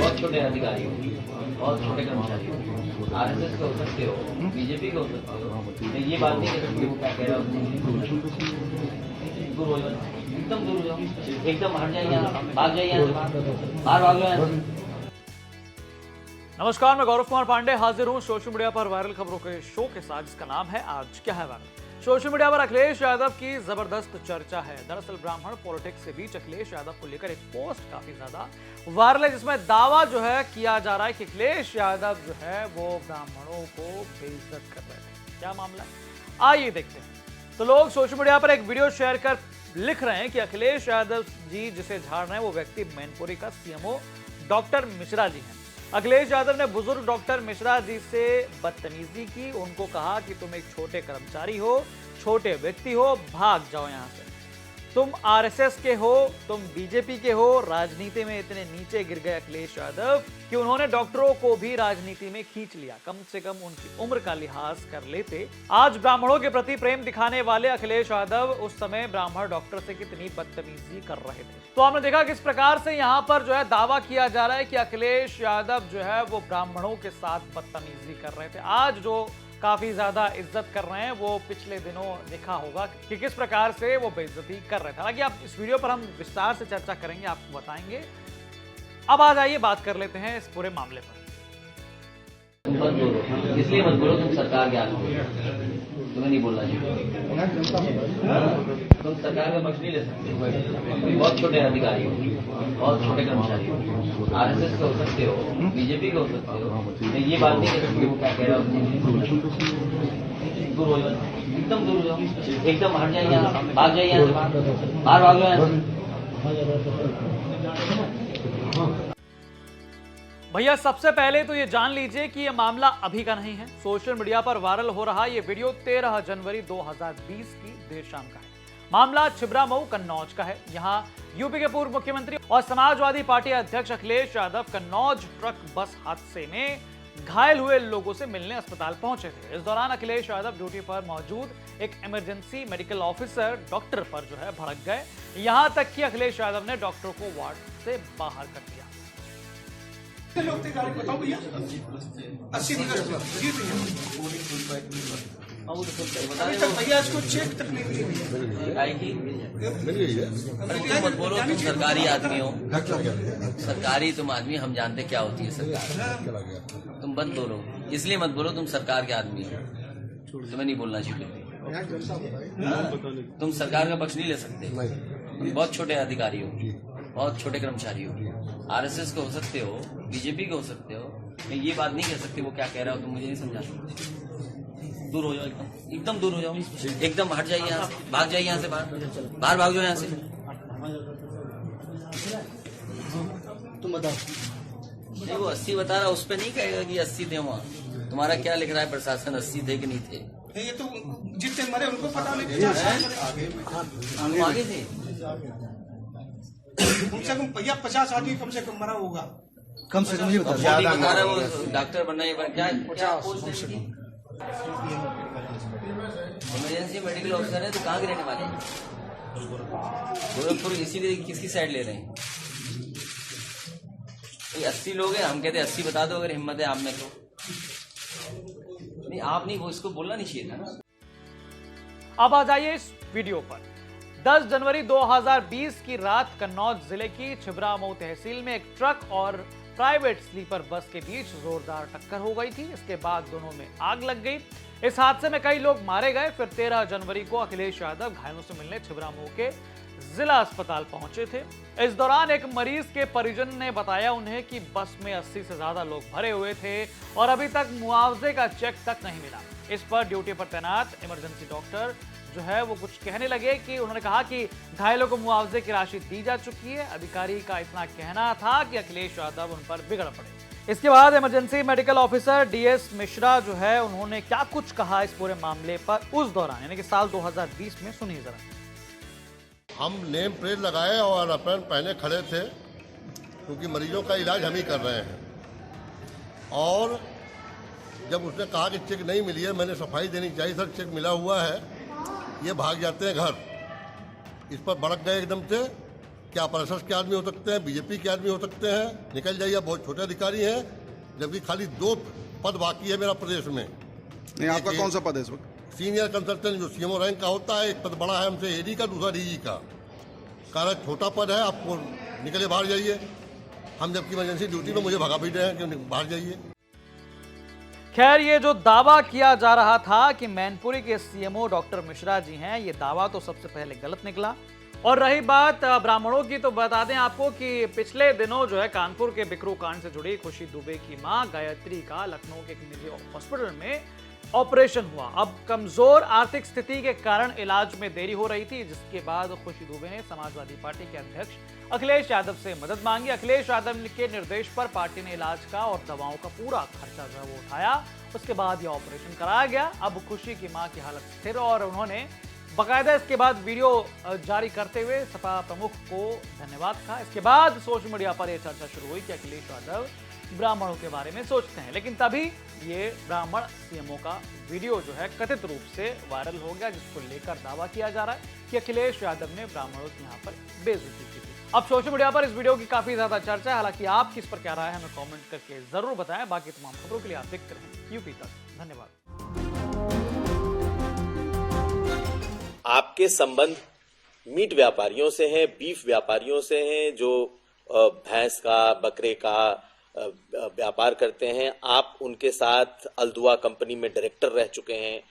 बहुत छोटे अधिकारी हो, बहुत छोटे कर्मचारी हो, आरएसएस के हो सकते हो, बीजेपी के हो सकते हो, ये बात नहीं कह सकते वो क्या कह रहा है। दूर हो जाओ, एकदम दूर हो जाओ, एकदम हट जाइए, भाग जाइए, बाहर भाग जाओ। नमस्कार, मैं गौरव कुमार पांडे हाजिर हूं सोशल मीडिया पर वायरल खबरों के शो के साथ, जिसका नाम है आज क्या है वायरल। सोशल मीडिया पर अखिलेश यादव की जबरदस्त चर्चा है। दरअसल ब्राह्मण पॉलिटिक्स के बीच अखिलेश यादव को लेकर एक पोस्ट काफी ज्यादा वायरल है, जिसमें दावा जो है किया जा रहा है कि अखिलेश यादव जो है वो ब्राह्मणों को बेइज्जत कर रहे थे। क्या मामला है, आइए देखते हैं। तो लोग सोशल मीडिया पर एक वीडियो शेयर कर लिख रहे हैं कि अखिलेश यादव जी जिसे झाड़ रहे हैं वो व्यक्ति मैनपुरी का सीएमओ डॉक्टर मिश्रा जी हैं। अखिलेश यादव ने बुजुर्ग डॉक्टर मिश्रा जी से बदतमीजी की, उनको कहा कि तुम एक छोटे कर्मचारी हो, छोटे व्यक्ति हो, भाग जाओ यहां से। तुम आरएसएस के हो, तुम बीजेपी के हो। राजनीति में इतने नीचे गिर गए अखिलेश यादव कि उन्होंने डॉक्टरों को भी राजनीति में खींच लिया। कम से कम उनकी उम्र का लिहाज कर लेते। आज ब्राह्मणों के प्रति प्रेम दिखाने वाले अखिलेश यादव उस समय ब्राह्मण डॉक्टर से कितनी बदतमीजी कर रहे थे। तो आपने देखा किस प्रकार से यहाँ पर जो है दावा किया जा रहा है कि अखिलेश यादव जो है वो ब्राह्मणों के साथ बदतमीजी कर रहे थे। आज जो काफी ज्यादा इज्जत कर रहे हैं वो पिछले दिनों देखा होगा कि किस प्रकार से वो बेइज्जती कर रहे थे। हालांकि आप इस वीडियो पर हम विस्तार से चर्चा करेंगे, आपको बताएंगे। अब आ जाइए बात कर लेते हैं इस पूरे मामले पर। इसलिए मत बोलो तुम सरकार के आदमी हो, तुम्हें नहीं बोलना चाहिए। तुम सरकार का पक्ष नहीं ले सकते, बहुत छोटे अधिकारी हो, बहुत छोटे कर्मचारी हो, आरएसएस के हो सकते हो, बीजेपी के हो सकते हो, ये बात नहीं कह सकते वो क्या कह रहा है। दूर हो जाओ, एकदम दूर हो जाओ, एकदम हट जाइए, भाग जाइए, बाहर भाग जाओ। भैया सबसे पहले तो ये जान लीजिए कि ये मामला अभी का नहीं है। सोशल मीडिया पर वायरल हो रहा ये वीडियो 13 जनवरी 2020 की देर शाम का है। मामला छिबरामऊ कन्नौज का है। यहाँ यूपी के पूर्व मुख्यमंत्री और समाजवादी पार्टी अध्यक्ष अखिलेश यादव कन्नौज ट्रक बस हादसे में घायल हुए लोगों से मिलने अस्पताल पहुंचे थे। इस दौरान अखिलेश यादव ड्यूटी पर मौजूद एक इमरजेंसी मेडिकल ऑफिसर डॉक्टर पर जो है भड़क गए। यहां तक कि अखिलेश यादव ने डॉक्टर को वार्ड से बाहर कर दिया। लोग थे गाड़ी बताओ भैया 80 अभी तक भैया इसको चेक तक नहीं मिली। मत बोलो तुम सरकारी आदमी हो, सरकारी तुम आदमी, हम जानते क्या होती है सरकार। तुम मत बोलो, इसलिए मत बोलो तुम सरकार के आदमी हो, तुम्हें नहीं बोलना चाहिए। तुम सरकार का पक्ष नहीं ले सकते, तुम बहुत छोटे अधिकारी हो, बहुत छोटे कर्मचारी हो, आरएसएस के हो सकते हो, बीजेपी के हो सकते हो, ये बात नहीं कह सकते वो क्या कह रहा हो। तुम मुझे नहीं समझा सकते। दूर हो जाओ, एकदम दूर हो जाओ, एकदम हट जाइए यहाँ से, भाग जाइए यहाँ से, बाहर भाग जाओ यहाँ से। तुम बताओ। नहीं, वो 80 बता रहा, उस पर नहीं कहेगा कि 80 थे वहाँ। तुम्हारा क्या लिख रहा है प्रशासन, 80 थे कि नहीं थे? ये तो जितने मरे उनको पता नहीं। आगे थे कम से कम भैया 50 आदमी कम से कम मरा होगा। कम से कम ये बता बता रहा है वो डॉक्टर बनना है। क्या इमरजेंसी मेडिकल ऑफिसर है तो कहाँ के रहने वाले हैं? गोरखपुर। इसीलिए किसकी साइड ले रहे हैं? 80 लोग हैं, हम कहते हैं 80 बता दो अगर हिम्मत है आप में तो। नहीं आप नहीं, वो इसको बोलना नहीं चाहिए था ना। अब आ जाइए इस वीडियो पर। 10 जनवरी 2020 की रात कन्नौज जिले की छिबरामऊ तहसील में एक ट्रक और प्राइवेट स्लीपर बस के बीच जोरदार टक्कर हो गई थी। इसके बाद दोनों में आग लग गई। इस हादसे में कई लोग मारे गए। फिर 13 जनवरी को अखिलेश यादव घायलों से मिलने छिबरामऊ के जिला अस्पताल पहुंचे थे। इस दौरान एक मरीज के परिजन ने बताया उन्हें कि बस में 80 से ज्यादा लोग भरे हुए थे और अभी तक मुआवजे का चेक तक नहीं मिला। इस पर ड्यूटी पर तैनात इमरजेंसी डॉक्टर जो है वो कुछ कहने लगे कि उन्होंने कहा कि घायलों को मुआवजे की राशि दी जा चुकी है। अधिकारी का इतना कहना था कि अखिलेश यादव उन पर बिगड़ पड़े। इसके बाद emergency medical officer DS Mishra जो है उन्होंने क्या कुछ कहा इस पूरे मामले पर उस दौरान, यानी कि साल 2020 में। सुनिए जरा। हम नेम प्लेट लगाए और अपन पहने खड़े थे क्योंकि मरीजों का इलाज हम ही कर रहे हैं। और जब उसने कहा कि चेक नहीं मिली है, मैंने सफाई देनी चाहिए, सर चेक मिला हुआ है, ये भाग जाते हैं घर। इस पर भड़क गए एकदम से क्या आप आरएसएस के आदमी हो सकते हैं, बीजेपी के आदमी हो सकते हैं? निकल जाइए, बहुत छोटे अधिकारी हैं, जबकि खाली 2 पद बाकी है मेरा प्रदेश में। नहीं, आपका कौन सा पद है इस वक्त? सीनियर कंसल्टेंट जो सीएमओ रैंक का होता है, एक पद बड़ा है हमसे एडी का, दूसरा डीजी का। कारण छोटा पद है, आपको निकले बाहर जाइए। हम जबकि इमरजेंसी ड्यूटी में मुझे भगा भी रहे हैं कि बाहर जाइए। खैर, ये जो दावा किया जा रहा था कि मैनपुरी के सीएमओ डॉक्टर मिश्रा जी हैं, ये दावा तो सबसे पहले गलत निकला। और रही बात ब्राह्मणों की, तो बता दें आपको कि पिछले दिनों जो है कानपुर के बिकरू कांड से जुड़ी खुशी दुबे की मां गायत्री का लखनऊ के एक निजी हॉस्पिटल में ऑपरेशन हुआ। अब कमजोर आर्थिक स्थिति के कारण इलाज में देरी हो रही थी, जिसके बाद खुशी दुबे ने समाजवादी पार्टी के अध्यक्ष अखिलेश यादव से मदद मांगी। अखिलेश यादव के निर्देश पर पार्टी ने इलाज का और दवाओं का पूरा खर्चा जो है वो उठाया। उसके बाद यह ऑपरेशन कराया गया। अब खुशी की मां की हालत स्थिर, और उन्होंने बाकायदा इसके बाद वीडियो जारी करते हुए सपा प्रमुख को धन्यवाद कहा। इसके बाद सोशल मीडिया पर यह चर्चा शुरू हुई कि अखिलेश यादव ब्राह्मणों के बारे में सोचते हैं, लेकिन तभी ये ब्राह्मण सीएमओ का वीडियो जो है कथित रूप से वायरल हो गया, जिसको लेकर दावा किया जा रहा है कि अखिलेश यादव ने ब्राह्मणों की यहाँ पर बेइज्जती की थी। अब सोशल मीडिया पर इस वीडियो की काफी ज्यादा चर्चा है। हालांकि आपकी इस पर क्या राय है, हमें कमेंट करके जरूर बताएं। बाकी तमाम खबरों के लिए आप देखते रहें यूपी तक। धन्यवाद। आपके संबंध मीट व्यापारियों से हैं, बीफ व्यापारियों से हैं, जो भैंस का, बकरे का व्यापार करते हैं। आप उनके साथ अल्दुआ कंपनी में डायरेक्टर रह चुके हैं।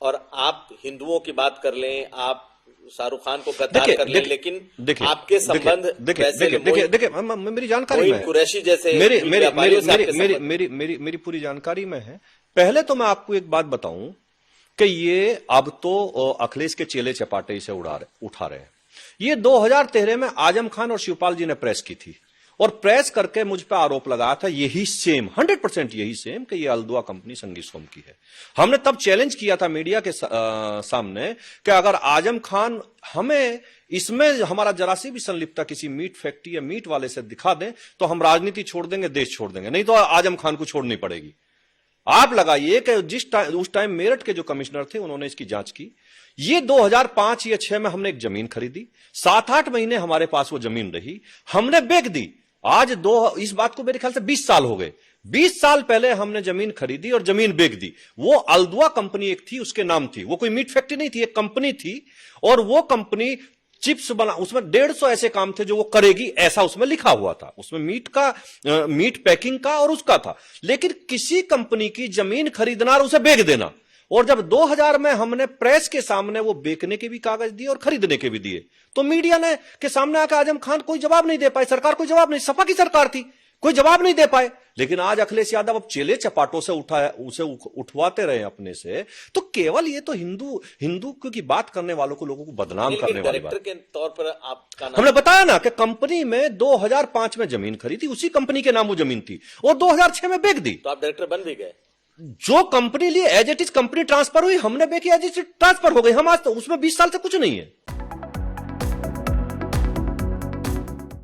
और आप हिंदुओं की बात कर लें, आप शाहरुख खान को गद्दार कर लें, लेकिन आपके संबंध देखिए मेरी जानकारी में कुरैशी जैसे मेरी पूरी जानकारी में है। पहले तो मैं आपको एक बात बताऊं कि ये अब तो अखिलेश के चेले चपाटे इसे उठा रहे हैं। ये 2013 में आजम खान और शिवपाल जी ने प्रेस की थी, और प्रेस करके मुझ पर आरोप लगाया था यही सेम 100% यही सेम कि ये अल्दुआ कंपनी संगी सोम की है। हमने तब चैलेंज किया था मीडिया के सामने कि अगर आजम खान हमें इसमें हमारा जरा सी भी संलिप्तता किसी मीट फैक्ट्री या मीट वाले से दिखा दें तो हम राजनीति छोड़ देंगे, देश छोड़ देंगे, नहीं तो आजम खान को छोड़नी पड़ेगी। आप लगाइए कि उस टाइम मेरठ के जो कमिश्नर थे उन्होंने इसकी जांच की। ये 2005 या 6 में हमने एक जमीन खरीदी, 7-8 महीने हमारे पास वो जमीन रही, हमने बेच दी। आज इस बात को मेरे ख्याल से 20 साल हो गए। 20 साल पहले हमने जमीन खरीदी और जमीन बेच दी। वो अल्दुआ कंपनी एक थी, उसके नाम थी, वो कोई मीट फैक्ट्री नहीं थी, एक कंपनी थी। और वो कंपनी चिप्स बना, उसमें 150 ऐसे काम थे जो वो करेगी, ऐसा उसमें लिखा हुआ था। उसमें मीट पैकिंग का और उसका था। लेकिन किसी कंपनी की जमीन खरीदना और उसे बेच देना, और जब 2000 में हमने प्रेस के सामने वो बेचने के भी कागज दिए और खरीदने के भी दिए, तो मीडिया ने के सामने आकर आजम खान कोई जवाब नहीं दे पाए, सरकार कोई जवाब नहीं, सपा की सरकार थी, कोई जवाब नहीं दे पाए। लेकिन आज अखिलेश यादव अब चेले चपाटों से उसे उठवाते रहे अपने से, तो केवल ये तो हिंदू की बात करने वालों को, लोगों को बदनाम करने वाली बात। के तौर पर आपका हमने बताया ना कि कंपनी में 2005 में जमीन खरीदी, उसी कंपनी के नाम वो जमीन थी, और 2006 में बेच दी। तो आप डायरेक्टर बन भी गए। जो कंपनी लिए as it is company transfer हुई, हमने बेची एज इट इज ट्रांसफर हो गई। हम आज तो उसमें 20 साल से कुछ नहीं है।